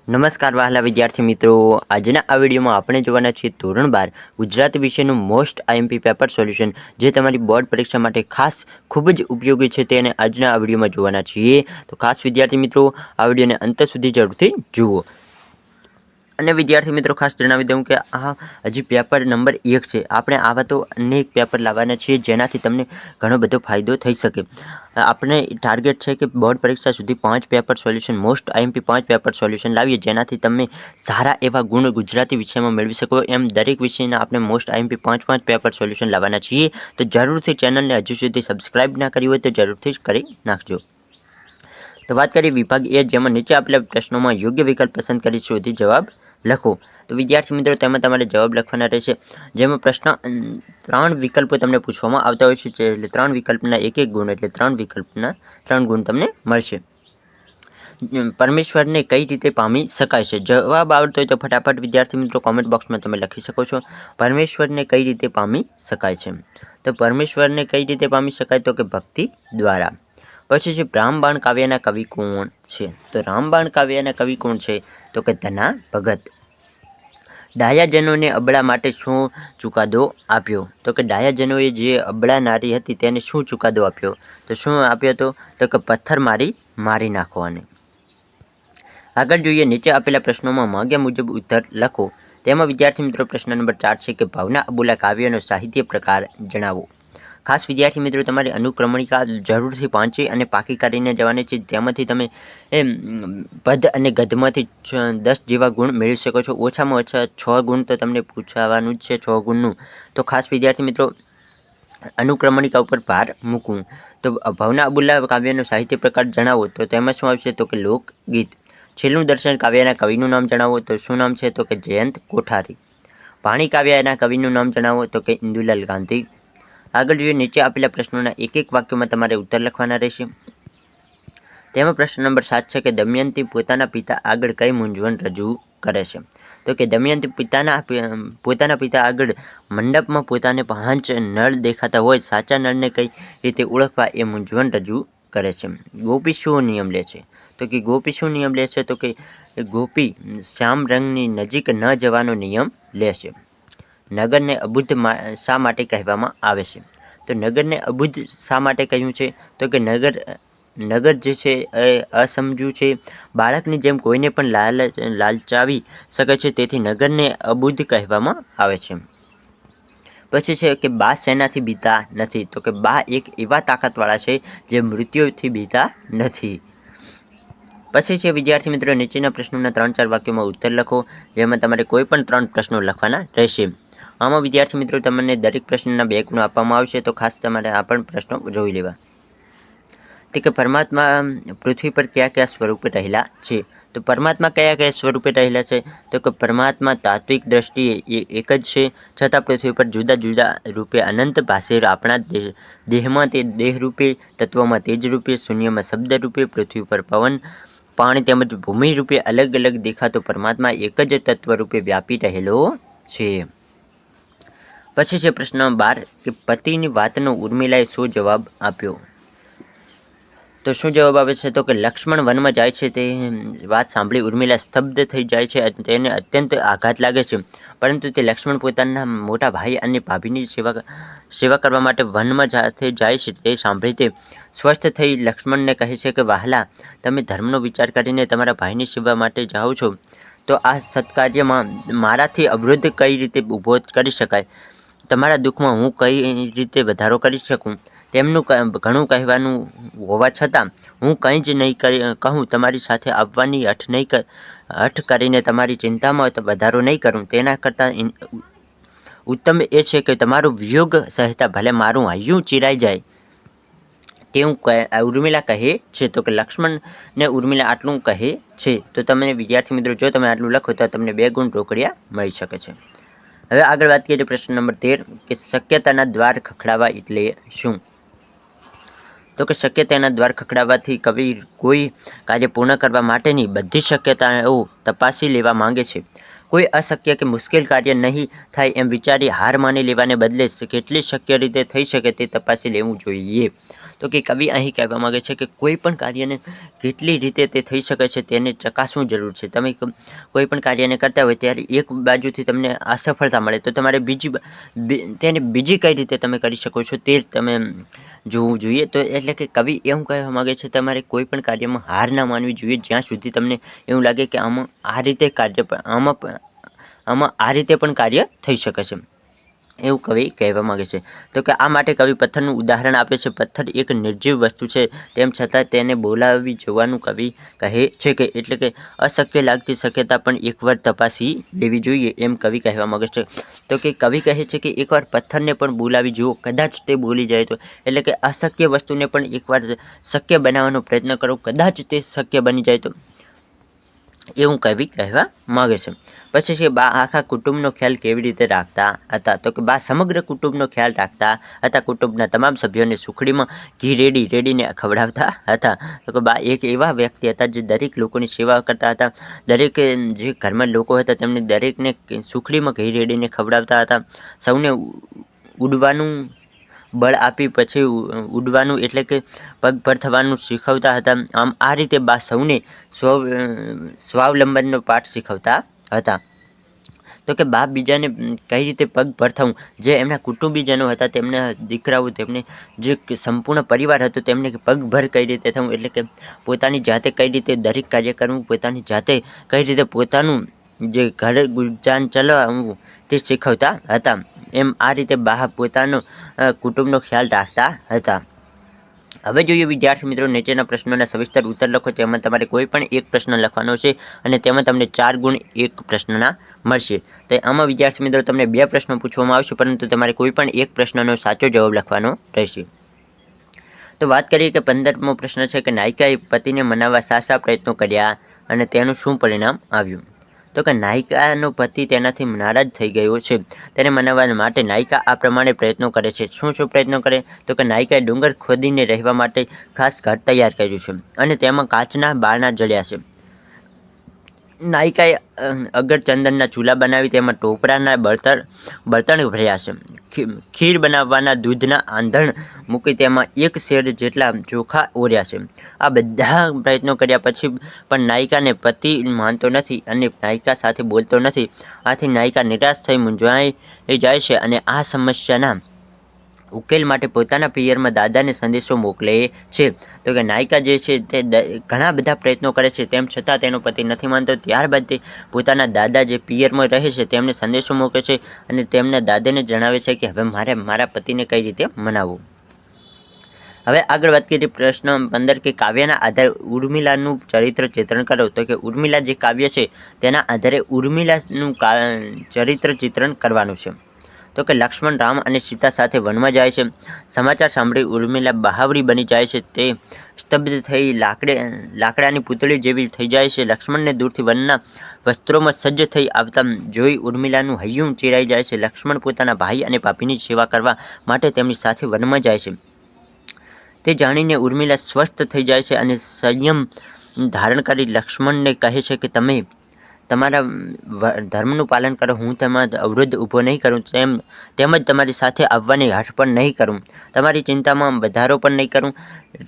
નમસ્કાર વહાલા વિદ્યાર્થી મિત્રો, આજના આ વિડીયોમાં આપણે જોવાના છીએ ધોરણ 12 ગુજરાતી વિષયનું મોસ્ટ આઈએમપી પેપર સોલ્યુશન, જે તમારી બોર્ડ પરીક્ષા માટે ખાસ ખૂબ જ ઉપયોગી છે. તેને આજના આ વિડીયોમાં જોવાના છીએ. તો ખાસ વિદ્યાર્થી મિત્રો, આ વિડીયોને અંત સુધી જરૂરથી જુઓ. અને વિદ્યાર્થી મિત્રો, ખાસ જણાવી દઉં કે આ હજી પેપર નંબર 1 છે. આપણે આવા તો અનેક પેપર લાવવાના છીએ જેનાથી તમને ઘણો બધો ફાયદો થઈ શકે. આપણે ટાર્ગેટ છે કે બોર્ડ પરીક્ષા સુધી 5 paper solution, most IMP 5 paper solution લાવીએ, જેનાથી તમે સારા એવા ગુણ ગુજરાતી વિષયમાં મેળવી શકો. એમ દરેક વિષયના આપણે મોસ્ટ આઈએમપી 5 પેપર સોલ્યુશન લાવવાના છીએ. તો જરૂરથી ચેનલને હજુ સુધી સબસ્ક્રાઇબ ના કરી હોય તો જરૂરથી જ કરી નાખજો. તો વાત કરીએ વિભાગ એ, જેમાં નીચે આપેલા પ્રશ્નોમાં યોગ્ય વિકલ્પ પસંદ કરી શોધી જવાબ લખો. તો વિદ્યાર્થી મિત્રો, તેમાં તમારે જવાબ લખવાના રહેશે. જેમાં પ્રશ્ન 3 વિકલ્પો તમને પૂછવામાં આવતા હોય છે, એટલે 3 વિકલ્પના 1 ગુણ, એટલે 3 વિકલ્પના 3 ગુણ તમને મળશે. પરમેશ્વરને કઈ રીતે પામી શકાય છે? જવાબ આવડતો હોય તો ફટાફટ વિદ્યાર્થી મિત્રો કોમેન્ટ બોક્સમાં તમે લખી શકો છો. પરમેશ્વરને કઈ રીતે પામી શકાય છે? તો પરમેશ્વરને કઈ રીતે પામી શકાય? તો કે ભક્તિ દ્વારા. પછી છે રામબાણ કાવ્યના કવિ કોણ છે? તો રામબાણ કાવ્યના કવિ કોણ છે? તો કે ધના ભગત. ડાયાજનોને અબળા માટે શું ચુકાદો આપ્યો? તો કે ડાયાજનોએ જે અબળા નારી હતી તેને શું ચુકાદો આપ્યો? તો શું આપ્યો હતો? તો કે પથ્થર મારી નાખવાને. આગળ જોઈએ, નીચે આપેલા પ્રશ્નોમાં માંગ્યા મુજબ ઉત્તર લખો. તેમાં વિદ્યાર્થી મિત્રો પ્રશ્ન નંબર 4 છે કે ભાવના અબોલા કાવ્યનો સાહિત્ય પ્રકાર જણાવો. ખાસ વિદ્યાર્થી મિત્રો, તમારી અનુક્રમણિકા જરૂરથી વાંચી અને પાકી કરીને જવાની છે. તેમાંથી તમે પદ અને ગદ્યમાંથી 10 જેવા ગુણ મેળવી શકો છો. ઓછામાં ઓછા 6 ગુણ તો તમને પૂછાવાનું જ છે, 6 ગુણનું. તો ખાસ વિદ્યાર્થી મિત્રો, અનુક્રમણિકા ઉપર ભાર મૂકવું. તો ભાવના અબોલા કાવ્યનો સાહિત્ય પ્રકાર જણાવો. તો તેમાં શું આવશે? તો કે લોકગીત. છેલ્લું દર્શન કાવ્યના કવિનું નામ જણાવો. તો શું નામ છે? તો કે જયંત કોઠારી. પાણી કાવ્યના કવિનું નામ જણાવો. તો કે ઇન્દુલાલ ગાંધી. આગળ જોઈએ, નીચે આપેલા પ્રશ્નોના એક વાક્યમાં તમારે ઉત્તર લખવાના રહેશે. તેમાં પ્રશ્ન નંબર 7 છે કે દમયંતી પોતાના પિતા આગળ કઈ મૂંઝવણ રજૂ કરે છે? તો કે દમયંતી પોતાના પિતા આગળ મંડપમાં પોતાને 5 નળ દેખાતા હોય, સાચા નળને કઈ રીતે ઓળખવા એ મૂંઝવણ રજૂ કરે છે. ગોપી શું નિયમ લે છે? તો કે ગોપી શું નિયમ લે છે? તો કે ગોપી શ્યામ રંગની નજીક ન જવાનો નિયમ લે છે. નગરને અબુદ્ધ શા માટે કહેવામાં આવે છે? તો નગરને અબુદ્ધ શા માટે કહ્યું છે? તો કે નગર જે છે એ અસમજુ છે, બાળકની જેમ કોઈને પણ લાલચાવી શકે છે, તેથી નગરને અબુદ્ધ કહેવામાં આવે છે. પછી છે કે બા શેનાથી બીતા નથી? તો કે બા એક એવા તાકાતવાળા છે જે મૃત્યુથી બીતા નથી. પછી છે વિદ્યાર્થી મિત્રો, નીચેના પ્રશ્નોના 3-4 વાક્યોમાં ઉત્તર લખો, જેમાં તમારે કોઈ પણ 3 પ્રશ્નો લખવાના રહેશે. આમાં વિદ્યાર્થી મિત્રો, તમને દરેક પ્રશ્નના 2 ગુણ આપવામાં આવશે, તો ખાસ તમારે આ પણ પ્રશ્નો જોઈ લેવા. તે કે પરમાત્મા પૃથ્વી પર કયા સ્વરૂપે રહેલા છે? તો પરમાત્મા કયા સ્વરૂપે રહેલા છે? તો કે પરમાત્મા તાત્વિક દ્રષ્ટિએ એક જ છે, છતાં પૃથ્વી પર જુદા જુદા રૂપે અનંત ભાષે. આપણા દેહમાં તે દેહ રૂપે, તત્વમાં તેજ રૂપે, શૂન્યમાં શબ્દ રૂપે, પૃથ્વી પર પવન, પાણી તેમજ ભૂમિ રૂપે અલગ અલગ દેખાતો પરમાત્મા એક જ તત્વ રૂપે વ્યાપી રહેલો છે. પછી છે પ્રશ્ન 12 કે પતિની વાતનો ઉર્મિલાએ શું જવાબ આપ્યો? તો શું જવાબ આવે છે? તો કે લક્ષ્મણ વનમાં જાય છે, તે વાત સાંભળી ઉર્મિલા સ્તબ્ધ થઈ જાય છે. તેને અત્યંત આઘાત લાગે છે, પરંતુ તે લક્ષ્મણ પોતાના મોટા ભાઈ અને ભાભીની સેવા કરવા માટે વનમાં જાય છે. તે સાંભળી તે સ્વસ્થ થઈ લક્ષ્મણને કહે છે કે વહાલા, તમે ધર્મનો વિચાર કરીને તમારા ભાઈની સેવા માટે જાઓ છો, તો આ સત્કાર્યમાં મારાથી અવરોધ કઈ રીતે ઊભો કરી શકાય? તમારા દુઃખમાં હું કઈ રીતે વધારો કરી શકું? તેમનું ઘણું કહેવાનું હોવા છતાં હું કંઈ જ નહીં કહું, તમારી સાથે આવવાની હઠ કરીને તમારી ચિંતામાં વધારો નહીં કરું. તેના કરતાં ઉત્તમ એ છે કે તમારો વિયોગ સહેતા ભલે મારું હૈયું ચીરાઈ જાય, તેવું ઉર્મિલા કહે છે. તો કે લક્ષ્મણને ઉર્મિલા આટલું કહે છે. તો તમે વિદ્યાર્થી મિત્રો, જો તમે આટલું લખો તો તમને 2 ગુણ રોકડિયા મળી શકે છે. હવે આગળ વાત કરીએ પ્રશ્ન નંબર 13 કે શક્યતાના દ્વાર ખખડાવવા એટલે શું? તો કે શક્યતાના દ્વાર ખખડાવવાથી કવિ કોઈ કાર્ય પૂર્ણ કરવા માટેની બધી શક્યતાઓ તપાસી લેવા માંગે છે. કોઈ અશક્ય કે મુશ્કેલ કાર્ય નહીં થાય એમ વિચારી હાર માની લેવાને બદલે કેટલી શક્ય રીતે થઈ શકે તે તપાસી લેવું જોઈએ. તો કે કવિ અહીં કહેવા માગે છે કે કોઈ પણ કાર્યને કેટલી રીતે તે થઈ શકે છે તેને ચકાસવું જરૂર છે. તમે કોઈ પણ કાર્યને કરતા હોય ત્યારે એક બાજુથી તમને અસફળતા મળે તો તમારે તેને બીજી કઈ રીતે તમે કરી શકો છો તે તમે જોવું જોઈએ. તો એટલે કે કવિ એવું કહેવા માગે છે તમારે કોઈ પણ કાર્યમાં હાર ના માનવી જોઈએ જ્યાં સુધી તમને એવું લાગે કે આમાં આ રીતે પણ કાર્ય થઈ શકે છે, એવું કવિ કહેવા માંગે છે. તો કે આ માટે કવિ પથ્થરનું ઉદાહરણ આપે છે. પથ્થર એક નિર્જીવ વસ્તુ છે, તેમ છતાં તેને બોલાવી જોવાનું કવિ કહે છે કે એટલે કે અશક્ય લાગતી શક્યતા પણ એકવાર તપાસી લેવી જોઈએ, એમ કવિ કહેવા માંગે છે. તો કે કવિ કહે છે કે એકવાર પથ્થરને પણ બોલાવી જુઓ, કદાચ તે બોલી જાય તો. એટલે કે અશક્ય વસ્તુને પણ એકવાર શક્ય બનાવવાનો પ્રયત્ન કરો, કદાચ તે શક્ય બની જાય તો, એવું કવિ કહેવા માંગે છે. પછી છે બા આખા કુટુંબનો ખ્યાલ કેવી રીતે રાખતા હતા. તો કે બા સમગ્ર કુટુંબનો ખ્યાલ રાખતા હતા. કુટુંબના તમામ સભ્યોને સુખડીમાં ઘી રેડીને ખવડાવતા હતા. તો કે બા એક એવા વ્યક્તિ હતા જે દરેક લોકોની સેવા કરતા હતા. દરેક જે ઘરમાં લોકો હતા તેમને દરેકને સુખડીમાં ઘી રેડીને ખવડાવતા હતા. સૌને ઉડવાનું બળ આપી પછી ઉડવાનું એટલે કે પગભર થવાનું શીખવતા હતા. આમ આ રીતે બા સૌને સ્વાવલંબનનો પાઠ શીખવતા હતા. તો કે બા બીજાને કઈ રીતે પગભર થવું, જે એમના કુટુંબીજનો હતા, તેમના દીકરાઓ, તેમને જે સંપૂર્ણ પરિવાર હતો તેમને પગભર કઈ રીતે થવું, એટલે કે પોતાની જાતે કઈ રીતે દરેક કાર્ય કરવું, પોતાની જાતે કઈ રીતે પોતાનું જે ઘર ગુજાન ચલાવવું તે શીખવતા હતા. એમ આ રીતે બા પોતાનો કુટુંબનો ખ્યાલ રાખતા હતા. હવે જોઈએ વિદ્યાર્થી મિત્રો, નીચેના પ્રશ્નોના સવિસ્તર ઉત્તર લખો. તેમાં તમારે કોઈ પણ એક પ્રશ્ન લખવાનો છે અને તેમાં તમને 4 ગુણ એક પ્રશ્નના મળશે. તો આમાં વિદ્યાર્થી મિત્રો તમને 2 પ્રશ્નો પૂછવામાં આવશે, પરંતુ તમારે કોઈ પણ એક પ્રશ્નનો સાચો જવાબ લખવાનો રહેશે. તો વાત કરીએ કે 15મો પ્રશ્ન છે કે નાયિકાએ પતિને મનાવવા શા પ્રયત્નો કર્યા અને તેનું શું પરિણામ આવ્યું. તો કે નાયિકાનો પતિ તેનાથી નારાજ થઈ ગયો છે. તેને મનાવવા માટે નાયિકા આ પ્રમાણે પ્રયત્નો કરે છે. શું પ્રયત્નો કરે? તો કે નાયિકાએ ડુંગર ખોદીને રહેવા માટે ખાસ ઘર તૈયાર કર્યું છે અને તેમાં કાચના બારણા જડ્યા છે. નાયિકાએ અગર ચંદનના ચૂલા બનાવી તેમાં ટોપરાના બળતણ ભર્યા છે. ખીર બનાવવાના દૂધના આંધણ મૂકી તેમાં 1 શેર જેટલા ચોખા ઓર્યા છે. આ બધા પ્રયત્નો કર્યા પછી પણ નાયિકાને પતિ માનતો નથી અને નાયિકા સાથે બોલતો નથી. આથી નાયિકા નિરાશ થઈ મૂંઝાઈ જાય છે અને આ સમસ્યાના ઉકેલ માટે પોતાના પિયરમાં દાદાને સંદેશો મોકલે છે. તો કે નાયિકા જે છે તે ઘણા બધા પ્રયત્નો કરે છે, તેમ છતાં તેનો પતિ નથી માનતો. ત્યારબાદ તે પોતાના દાદા જે પિયરમાં રહે છે તેમને સંદેશો મોકલે છે અને તેમના દાદાને જણાવે છે કે હવે મારે મારા પતિને કઈ રીતે મનાવવું. હવે આગળ વાત કરીએ પ્રશ્ન 15 કે કાવ્યના આધારે ઉર્મિલાનું ચરિત્ર ચિત્રણ કરો. તો કે ઉર્મિલા જે કાવ્ય છે તેના આધારે ઉર્મિલાનું ચરિત્ર ચિત્રણ કરવાનું છે. તો કે લક્ષ્મણ, રામ અને સીતા સાથે વનમાં જાય છે. સમાચાર સાંભળી ઉર્મિલા બહાવરી બની જાય છે. તે સ્તબ્ધ થઈ લાકડાની પૂતળી જેવી થઈ જાય છે. લક્ષ્મણને દૂરથી વનના વસ્ત્રોમાં સજ્જ થઈ આવતા જોઈ ઉર્મિલાનું હૈયું ચીરાઈ જાય છે. લક્ષ્મણ પોતાના ભાઈ અને ભાભીની સેવા કરવા માટે તેમની સાથે વનમાં જાય છે. તે જાણીને ઉર્મિલા સ્વસ્થ થઈ જાય છે અને સંયમ ધારણ કરી લક્ષ્મણને કહે છે કે તમે તમારા ધર્મનું પાલન કરો, હું તેમાં અવરોધ ઊભો નહીં કરું, તેમજ તમારી સાથે આવવાની હઠ પણ નહીં કરું, તમારી ચિંતામાં વધારો પણ નહીં કરું.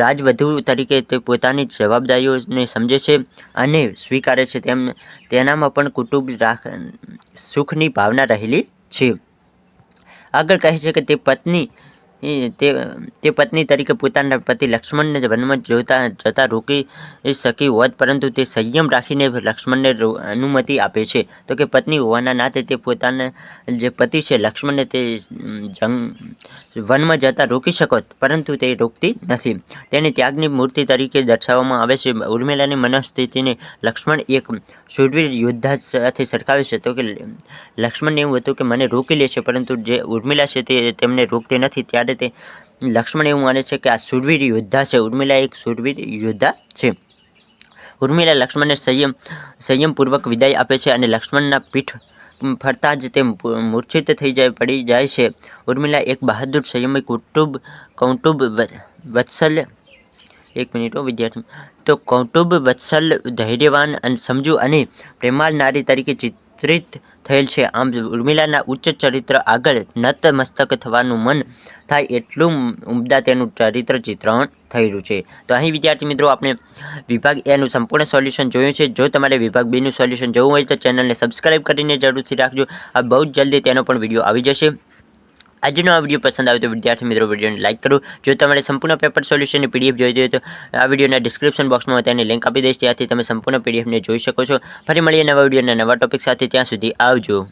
રાજવધુ તરીકે તે પોતાની જવાબદારીઓને સમજે છે અને સ્વીકારે છે. તેનામાં પણ કુટુંબ સુખની ભાવના રહેલી છે. આગળ કહે છે કે તે પત્ની તરીકે પોતાના પતિ લક્ષ્મણને વનમાં જતા રોકી શકી હોત, પરંતુ તે સંયમ રાખીને લક્ષ્મણને અનુમતિ આપે છે. તો કે પત્ની હોવાના નાતે તે પોતાના જે પતિ છે લક્ષ્મણને તે વનમાં જતા રોકી શકત, પરંતુ તે રોકતી નથી. તેને ત્યાગની મૂર્તિ તરીકે દર્શાવવામાં આવે છે. ઉર્મિલાની મનસ્થિતિને લક્ષ્મણ એક શૂરવીર યોદ્ધા સાથે સરખાવે છે. તો કે લક્ષ્મણને એવું હતું કે મને રોકી લે છે, પરંતુ જે ઉર્મિલા છે તે તેમને રોકતી નથી. ત્યારે તે લક્ષ્મણ એવું માને છે કે આ શૂરવીર યોદ્ધા છે. ઉર્મિલા એક શૂરવીર યોદ્ધા છે. ઉર્મિલા લક્ષ્મણને સંયમપૂર્વક વિદાય આપે છે અને લક્ષ્મણના પીઠ ફરતા જ તે મૂર્છિત પડી જાય છે. ઉર્મિલા એક બહાદુર, સંયમી, કૌટુંબ વત્સલ, ધૈર્યવાન, સમજુ અને પ્રેમાળ નારી તરીકે ચિત્રિત થયેલ છે. આમ ઉર્મિલાના ઉચ્ચ ચરિત્ર આગળ નતમસ્તક થવાનું મન થાય એટલું ઉમદા તેનું ચરિત્ર ચિત્રણ થયેલું છે. તો અહીં વિદ્યાર્થી મિત્રો આપણે વિભાગ એ નું સંપૂર્ણ સોલ્યુશન જોયું છે. જો તમારે વિભાગ બી નું સોલ્યુશન જોવું હોય તો ચેનલને સબસ્ક્રાઇબ કરીને જરૂરથી રાખજો. આ બહુ જ જલ્દી તેનો પણ વિડીયો આવી જશે. આજનો આ વિડીયો પસંદ આવે તો વિદ્યાર્થી મિત્રો વિડીયોને લાઇક કરો. જો તમારે સંપૂર્ણ પેપર સોલ્યુશનની પીડીએફ જોઈ જોઈએ તો આ વિડીયોના ડિસ્ક્રિપ્શન બોક્સમાં તેની લિંક આપી દઈશ, ત્યાંથી તમે સંપૂર્ણ પીડીએફને જોઈ શકો છો. ફરી મળીએ નવા વિડીયોના નવા ટોપિક સાથે. ત્યાં સુધી આવજો.